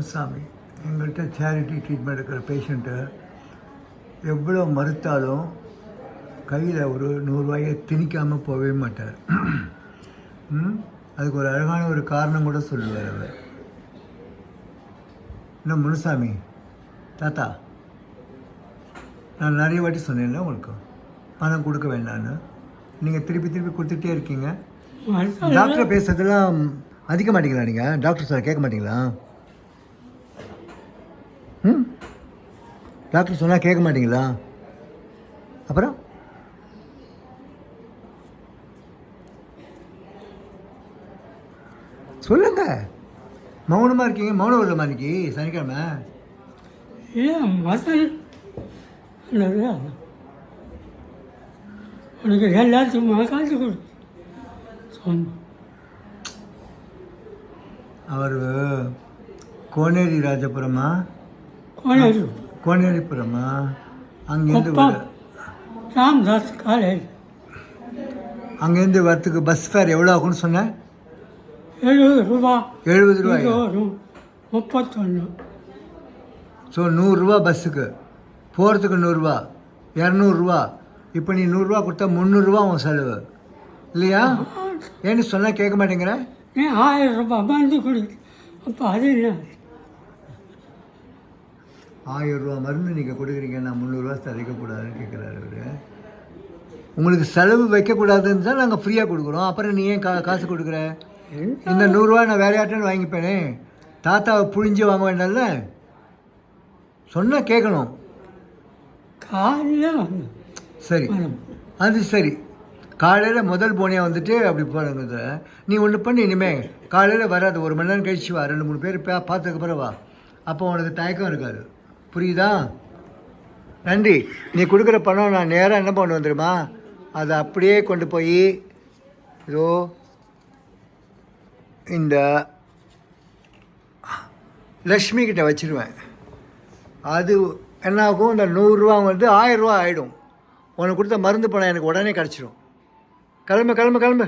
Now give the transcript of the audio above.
முனுசாமி எங்கள்கிட்ட charity treatment எடுக்கிற patient எவ்வளோ மறுத்தாலும் கையில் ஒரு 100 ரூபாயை திணிக்காமல் போகவே மாட்டார். அதுக்கு ஒரு அழகான ஒரு காரணம் கூட சொல்லுவார் அவர். இன்னும் முனுசாமி தாத்தா, நான் நிறைய வாட்டி சொன்னேன்ல உங்களுக்கு பணம் கொடுக்க வேண்டான்னு, நீங்கள் திருப்பி திருப்பி கொடுத்துட்டே இருக்கீங்க. டாக்டர் பேசுறதெல்லாம் அதிக மாட்டீங்களா? நீங்கள் டாக்டர் சார் கேட்க மாட்டீங்களா? டாக்டர் சொன்னால் கேட்க மாட்டீங்களா? அப்புறம் சொல்லுங்க. மௌனமாக இருக்கீங்க. மௌனம் வருமா இன்னைக்கு சனிக்கிழமை? இல்லை மசால் உனக்கு எல்லாத்துக்கும் காசு கொடு சொன்ன. அவர் கோனேரி ராஜபுரமா கோனேரிபுரமா அங்கேருந்து ராம்தாஸ் காலேஜ். அங்கேருந்து வரத்துக்கு பஸ் ஃபேர் எவ்வளோ ஆகும்னு சொன்னேன்? 70 ரூபா. 70 ரூபாய். 31. ஸோ 100 ரூபா பஸ்ஸுக்கு, போகிறதுக்கு 100 ரூபா, 200 ரூபா. இப்போ நீ 100 ரூபா கொடுத்தா 300 ரூபா உன் செலவு இல்லையா? ஏன்னு சொன்னால் கேட்க மாட்டேங்கிற. நீ 1000 ரூபாய் மருந்து கொடு. அப்போ அது என்ன? 1000 ரூபா மருந்து நீங்கள் கொடுக்குறீங்க, நான் 300 ரூபா தரைக்கக்கூடாதுன்னு கேட்குறாரு அவர். உங்களுக்கு செலவு வைக்கக்கூடாதுன்னு தான் நாங்கள் ஃப்ரீயாக கொடுக்குறோம். அப்புறம் நீ ஏன் காசு கொடுக்குற? இந்த 100 ரூபா நான் வேறு யார்ட்டேன்னு வாங்கிப்பேனே. தாத்தாவை புழிஞ்சு வாங்க வேண்டாம்ல. சொன்னால் கேட்கணும். காலையில் சரி, அது சரி. காலையில் முதல் போனியாக வந்துட்டு அப்படி போகிறங்க. நீ ஒன்று பண்ணி, இனிமேல் காலையில் வராது, 1 மணி நேரம் கழிச்சு வா, 2-3 பேர் பார்த்ததுக்கப்புறம் வா. அப்போ உனக்கு தயக்கம் இருக்காது. புரியுதா? நன்றி. நீ கொடுக்குற பணம் நான் நேராக என்ன பண்ண வந்துடுமா, அதை அப்படியே கொண்டு போய் இதோ இந்த லக்ஷ்மி கிட்ட வச்சுருவேன். அது என்ன ஆகும், இந்த 100 ரூபா வந்து 1000 ரூபா ஆகிடும். உனக்கு கொடுத்த மருந்து பணம் எனக்கு உடனே கிடச்சிரும். கிளம்பு கிளம்பு கிளம்பு.